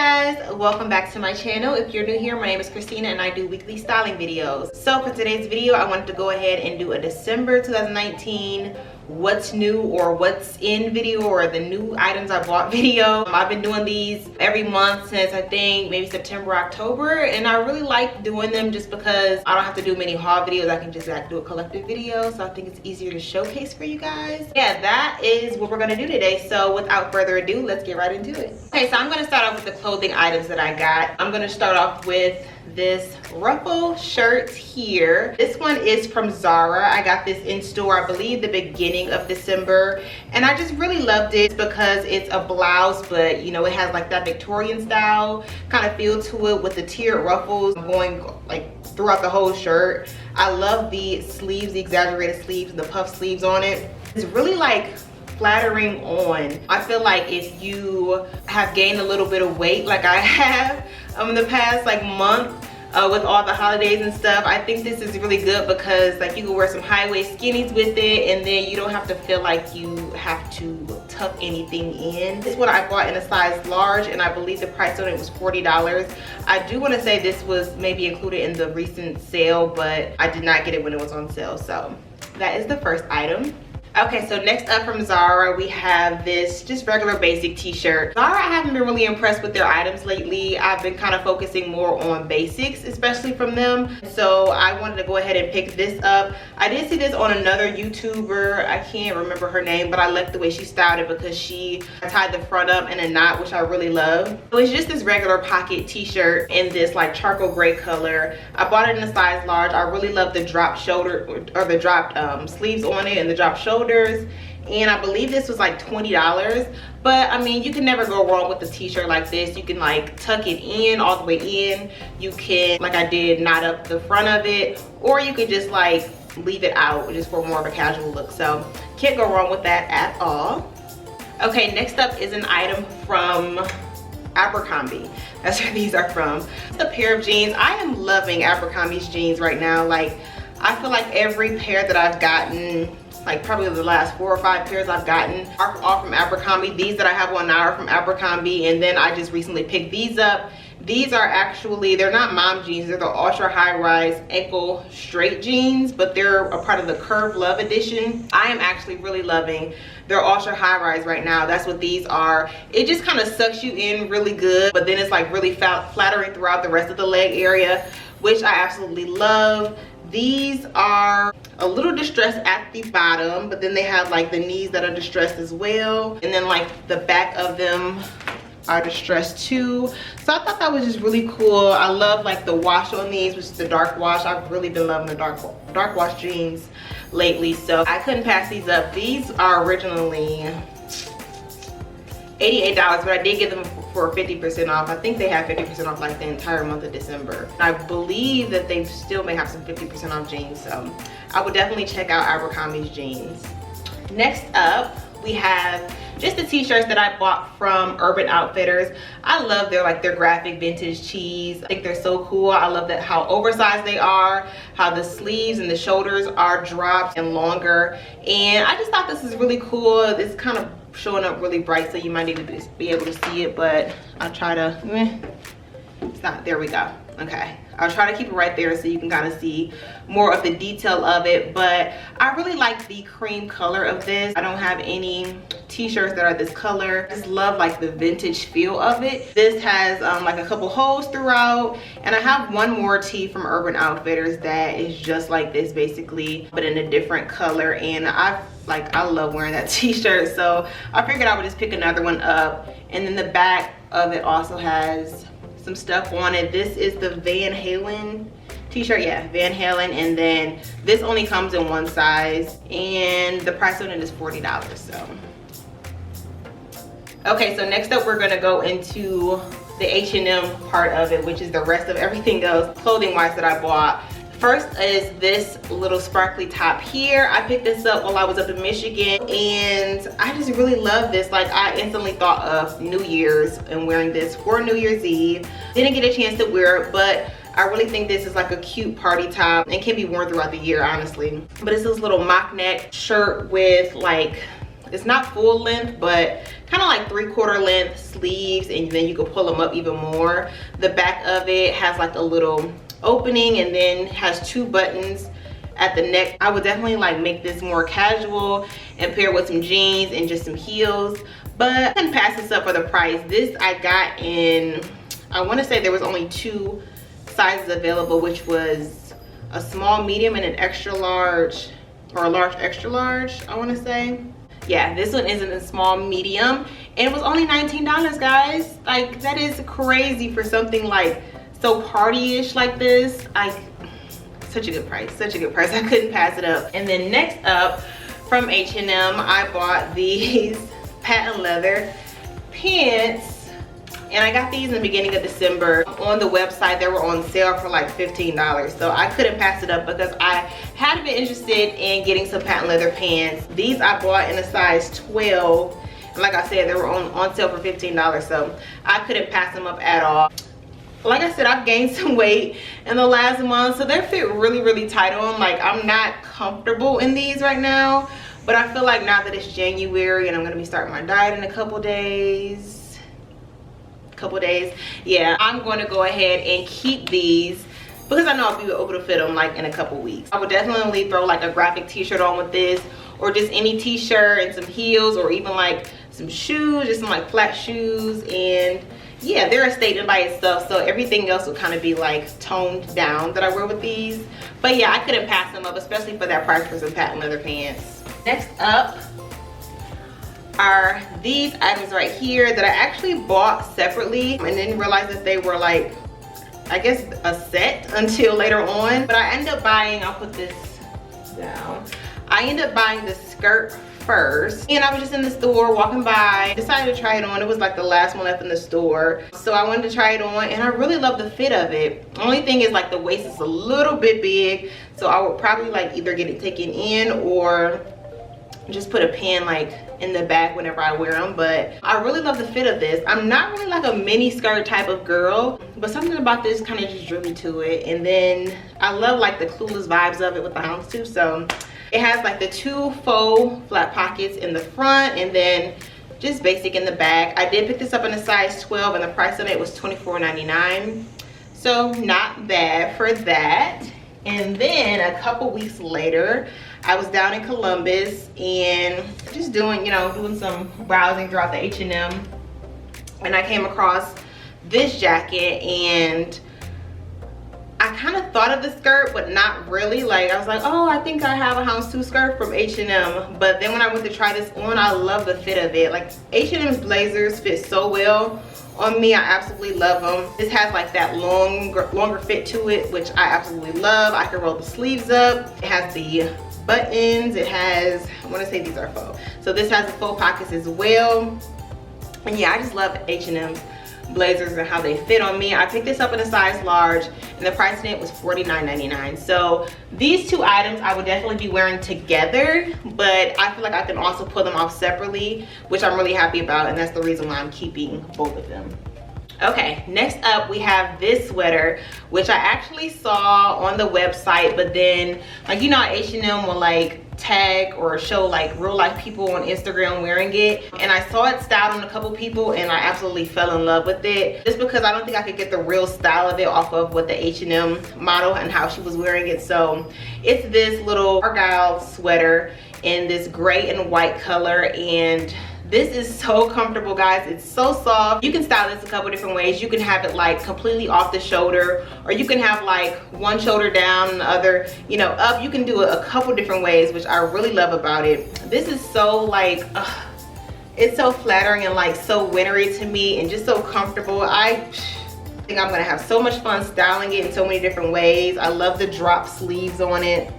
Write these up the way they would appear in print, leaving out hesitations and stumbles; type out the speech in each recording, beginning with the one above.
guys, welcome back to my channel. If you're new here, my name is Christina and I do weekly styling videos. So for today's video, I wanted to go ahead and do a December 2019 what's new or what's in video, or the new items I bought video. I've been doing these every month since I think maybe September, October, and I really like doing them just because I don't have to do many haul videos. I can just do a collective video, so I think it's easier to showcase for you guys. Yeah, that is what we're gonna do today. So without further ado, let's get right into it. Okay, so I'm gonna start off with the clothing items that I got. I'm gonna start off with this Ruffle shirt here. This one is from Zara. I got this in store, I believe the beginning of December, and I just really loved it because it's a blouse, but you know, it has like that Victorian style kind of feel to it with the tiered ruffles going like throughout the whole shirt. I love the sleeves, the exaggerated sleeves, the puff sleeves on it. It's really like flattering on. I feel like if you have gained a little bit of weight like I have in the past like month with all the holidays and stuff, I think this is really good because like you can wear some high waist skinnies with it, and then you don't have to feel like you have to tuck anything in. This one I bought in a size large, and I believe the price on it was $40. I do want to say this was maybe included in the recent sale, but I did not get it when it was on sale. So that is the first item. Okay, so next up from Zara, we have this just regular basic t-shirt. Zara, I haven't been really impressed with their items lately. I've been kind of focusing more on basics, especially from them. So I wanted to go ahead and pick this up. I did see this on another YouTuber. I can't remember her name, but I liked the way she styled it because she tied the front up in a knot, which I really love. So it's just this regular pocket t-shirt in this like charcoal gray color. I bought it in a size large. I really love the drop shoulder, or the dropped sleeves on it and the drop shoulder. And I believe this was like $20, but I mean, you can never go wrong with a t-shirt like this. You can like tuck it in all the way in. You can, like I did, knot up the front of it, or you could just like leave it out just for more of a casual look. So can't go wrong with that at all. Okay, next up is an item from Abercrombie. That's where these are from. It's a pair of jeans. I am loving Abercrombie's jeans right now. Like, I feel like every pair that I've gotten, like probably the last 4 or 5 pairs I've gotten, are all from Abercrombie. These that I have on now are from Abercrombie, and then I just recently picked these up. These are actually, they're not mom jeans, they're the ultra high rise ankle straight jeans, but they're a part of the Curve Love edition. I am actually really loving their ultra high rise right now. That's what these are. It just kind of sucks you in really good, but then it's like really flattering throughout the rest of the leg area, which I absolutely love. These are a little distressed at the bottom, but then they have like the knees that are distressed as well, and then like the back of them are distressed too. So I thought that was just really cool. I love like the wash on these, which is the dark wash. I've really been loving the dark wash jeans lately, so I couldn't pass these up. These are originally $88, but I did get them for 50% off. I think they have 50% off like the entire month of December. I believe that they still may have some 50% off jeans, so I would definitely check out Abercrombie's jeans. Next up, we have just the t-shirts that I bought from Urban Outfitters. I love their graphic vintage tees. I think they're so cool. I love that how oversized they are, how the sleeves and the shoulders are dropped and longer, and I just thought this is really cool. It's kind of showing up really bright, so you might need to be able to see it, but I'll try to, it's not, there we go. Okay, I'll try to keep it right there so you can kind of see more of the detail of it, but I really like the cream color of this. I don't have any t-shirts that are this color. I just love like the vintage feel of it. This has like a couple holes throughout, and I have one more tee from Urban Outfitters that is just like this basically, but in a different color, and I love wearing that t-shirt, so I figured I would just pick another one up. And then the back of it also has some stuff on it. This is the Van Halen t-shirt, yeah, Van Halen, and then this only comes in one size, and the price on it is $40. So okay, so next up we're gonna go into the H&M part of it, which is the rest of everything else clothing wise that I bought. First is this little sparkly top here. I picked this up while I was up in Michigan, and I just really love this. Like, I instantly thought of New Year's and wearing this for New Year's Eve. Didn't get a chance to wear it, but I really think this is like a cute party top and can be worn throughout the year, honestly. But it's this little mock neck shirt with like it's not full length, but kind of like 3/4 length sleeves, and then you can pull them up even more. The back of it has like a little opening and then has 2 buttons at the neck. I would definitely like make this more casual and pair with some jeans and just some heels, but I couldn't pass this up for the price. This I got in, I want to say there was only 2 sizes available, which was a small medium and an extra large, or a large extra large, I want to say. Yeah, this one is in a small medium and it was only $19, guys. Like, that is crazy for something like so party-ish like this. Such a good price, such a good price. I couldn't pass it up. And then next up, from H&M, I bought these patent leather pants, and I got these in the beginning of December. On the website, they were on sale for like $15, so I couldn't pass it up because I had been interested in getting some patent leather pants. These I bought in a size 12, and like I said, they were on sale for $15, so I couldn't pass them up at all. Like I said, I've gained some weight in the last month, so they fit really tight on. Like, I'm not comfortable in these right now, but I feel like now that it's January and I'm gonna be starting my diet in a couple days, yeah, I'm going to go ahead and keep these because I know I'll be able to fit them like in a couple weeks. I would definitely throw like a graphic t-shirt on with this, or just any t-shirt and some heels, or even like some shoes, just some like flat shoes. And yeah, they're a statement by itself, so everything else would kind of be like toned down that I wear with these. But yeah, I couldn't pass them up, especially for that price for some patent leather pants. Next up are these items right here that I actually bought separately and didn't realize that they were like, I guess, a set until later on. But I ended up buying, I'll put this down, I ended up buying the skirt first, and I was just in the store walking by, decided to try it on. It was like the last one left in the store, so I wanted to try it on, and I really love the fit of it. Only thing is like the waist is a little bit big, so I would probably like either get it taken in or just put a pin like in the back whenever I wear them. But I really love the fit of this. I'm not really like a mini skirt type of girl, but something about this kind of just drew me to it. And then I love like the Clueless vibes of it with the Houndstooth. So it has like the 2 faux flat pockets in the front and then just basic in the back. I did pick this up in a size 12 and the price on it was $24.99. So not bad for that. And then a couple weeks later, I was down in Columbus and just doing, you know, doing some browsing throughout the H&M, and I came across this jacket, and I kind of thought of the skirt, but not really. Like, I was like, oh, I think I have a Houndstooth skirt from H&M. But then when I went to try this on, I love the fit of it. Like, H&M's blazers fit so well on me. I absolutely love them. This has like that longer fit to it, which I absolutely love. I can roll the sleeves up. It has the buttons. It has, I want to say these are faux. So this has the faux pockets as well. And yeah, I just love H&M's blazers and how they fit on me. I picked this up in a size large and the price on it was $49.99. So these 2 items I would definitely be wearing together, but I feel like I can also pull them off separately, which I'm really happy about, and that's the reason why I'm keeping both of them. Okay, next up we have this sweater, which I actually saw on the website, but then, like, you know how H&M will like tag or show like real life people on Instagram wearing it, and I saw it styled on a couple people and I absolutely fell in love with it, just because I don't think I could get the real style of it off of what the H&M model and how she was wearing it. So it's this little Argyle sweater in this gray and white color, and this is so comfortable, guys. It's so soft. You can style this a couple different ways. You can have it like completely off the shoulder, or you can have like one shoulder down and the other, you know, up. You can do it a couple different ways, which I really love about it. This is so like, it's so flattering and like so wintry to me and just so comfortable. I think I'm gonna have so much fun styling it in so many different ways. I love the drop sleeves on it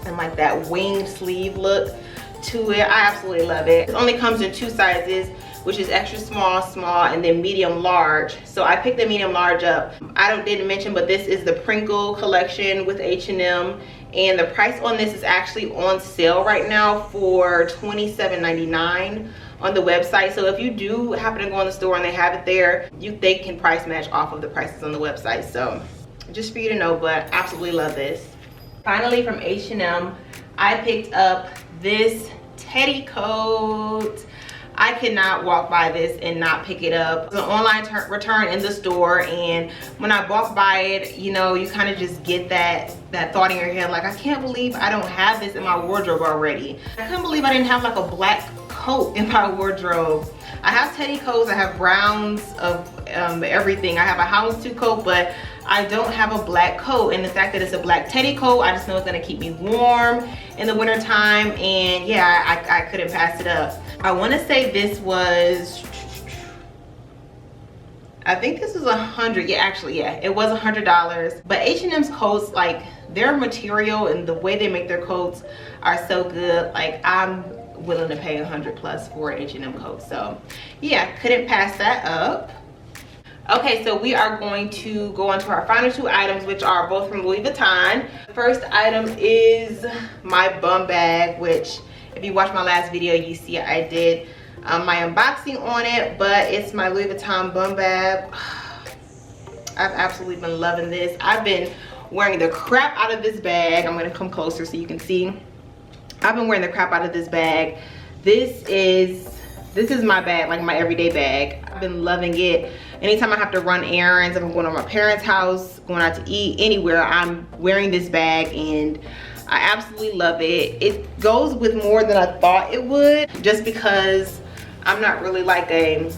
and like that winged sleeve look to it. I absolutely love it. It only comes in 2 sizes, which is extra small, small, and then medium large. So I picked the medium large up. I didn't mention, but this is the Prinkle collection with H&M, and the price on this is actually on sale right now for $27.99 on the website. So if you do happen to go in the store and they have it there, they can price match off of the prices on the website. So just for you to know, but absolutely love this. Finally, from H&M, I picked up this teddy coat. I cannot walk by this and not pick it up. It's an online return in the store, and when I walk by it, you know, you kind of just get that thought in your head, like, I can't believe I don't have this in my wardrobe already. I couldn't believe I didn't have like a black coat in my wardrobe. I have teddy coats, I have browns of everything. I have a Houndstooth coat, but I don't have a black coat, and the fact that it's a black teddy coat, I just know it's gonna keep me warm in the winter time, and yeah, I couldn't pass it up. I wanna say this was, I think this was $100, yeah, actually, yeah, it was $100. But H&M's coats, like, their material and the way they make their coats are so good. Like, I'm willing to pay $100+ for an H&M coat. So yeah, couldn't pass that up. Okay, so we are going to go on to our final two items, which are both from Louis Vuitton. The first item is my Bumbag, which if you watched my last video, you see I did my unboxing on it, but it's my Louis Vuitton Bumbag. I've absolutely been loving this. I've been wearing the crap out of this bag. I'm gonna come closer so you can see. I've been wearing the crap out of this bag. This is my bag, like my everyday bag. I've been loving it. Anytime I have to run errands, if I'm going to my parents' house, going out to eat, anywhere, I'm wearing this bag, and I absolutely love it. It goes with more than I thought it would, just because I'm not really like a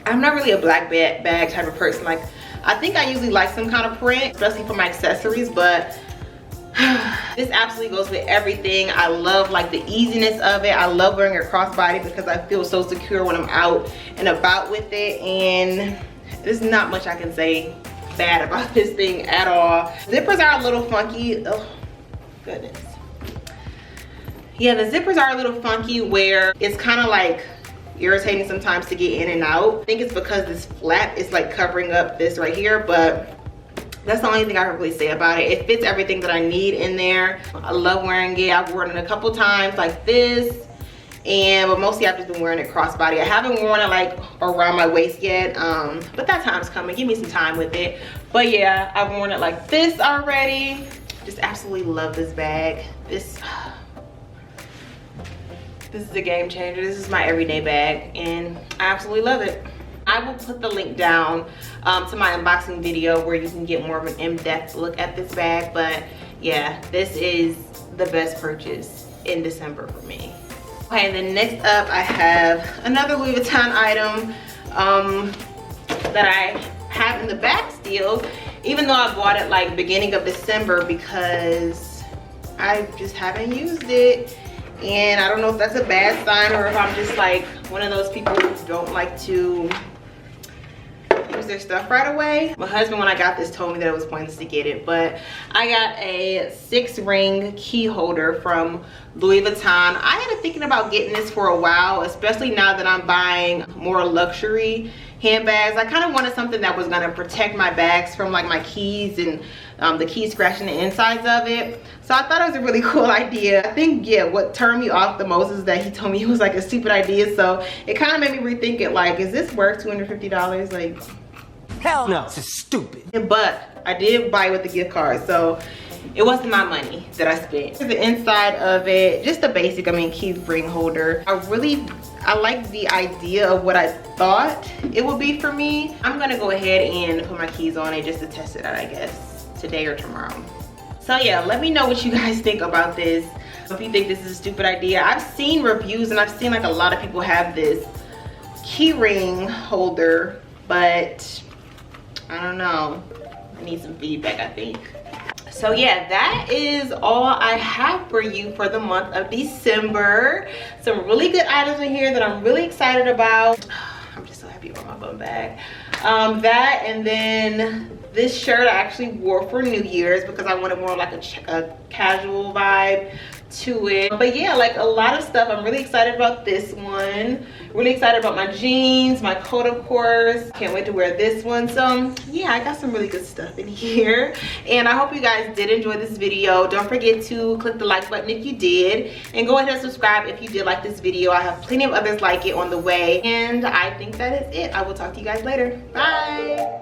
black bag type of person. Like, I think I usually like some kind of print, especially for my accessories, but this absolutely goes with everything. I love like the easiness of it. I love wearing a crossbody because I feel so secure when I'm out and about with it, and there's not much I can say bad about this thing at all. Zippers are a little funky. Oh goodness. Yeah, the zippers are a little funky where it's kind of like irritating sometimes to get in and out. I think it's because this flap is like covering up this right here, but that's the only thing I can really say about it. It fits everything that I need in there. I love wearing it. I've worn it a couple times like this, but mostly I've just been wearing it crossbody. I haven't worn it like around my waist yet, but that time's coming. Give me some time with it. But yeah, I've worn it like this already. Just absolutely love this bag. This is a game changer. This is my everyday bag, and I absolutely love it. I will put the link down to my unboxing video where you can get more of an in-depth look at this bag. But yeah, this is the best purchase in December for me. Okay, and then next up I have another Louis Vuitton item that I have in the bag still, even though I bought it like beginning of December, because I just haven't used it. And I don't know if that's a bad sign or if I'm just like one of those people who don't like to use their stuff right away. My husband, when I got this, told me that it was pointless to get it, but I got a 6-ring key holder from Louis Vuitton. I had been thinking about getting this for a while, especially now that I'm buying more luxury handbags. I kind of wanted something that was going to protect my bags from like my keys and the keys scratching the insides of it. So I thought it was a really cool idea. I think, yeah, what turned me off the most is that he told me it was like a stupid idea. So it kind of made me rethink it, like, is this worth $250? Like, hell no, this is stupid. But I did buy it with the gift card, so it wasn't my money that I spent. The inside of it, just the basic, I mean, key ring holder. I like the idea of what I thought it would be for me. I'm gonna go ahead and put my keys on it just to test it out, I guess, today or tomorrow. So yeah, let me know what you guys think about this. If you think this is a stupid idea. I've seen reviews and I've seen like a lot of people have this key ring holder, but I don't know. I need some feedback, I think. So yeah, that is all I have for you for the month of December. Some really good items in here that I'm really excited about. I'm just so happy about my bum bag. That, and then this shirt I actually wore for New Year's because I wanted more like a casual vibe to it. But yeah, like a lot of stuff. I'm really excited about this one. Really excited about my jeans, my coat, of course. Can't wait to wear this one. So yeah, I got some really good stuff in here, and I hope you guys did enjoy this video. Don't forget to click the like button if you did, and go ahead and subscribe if you did like this video. I have plenty of others like it on the way, and I think that is it. I will talk to you guys later. Bye.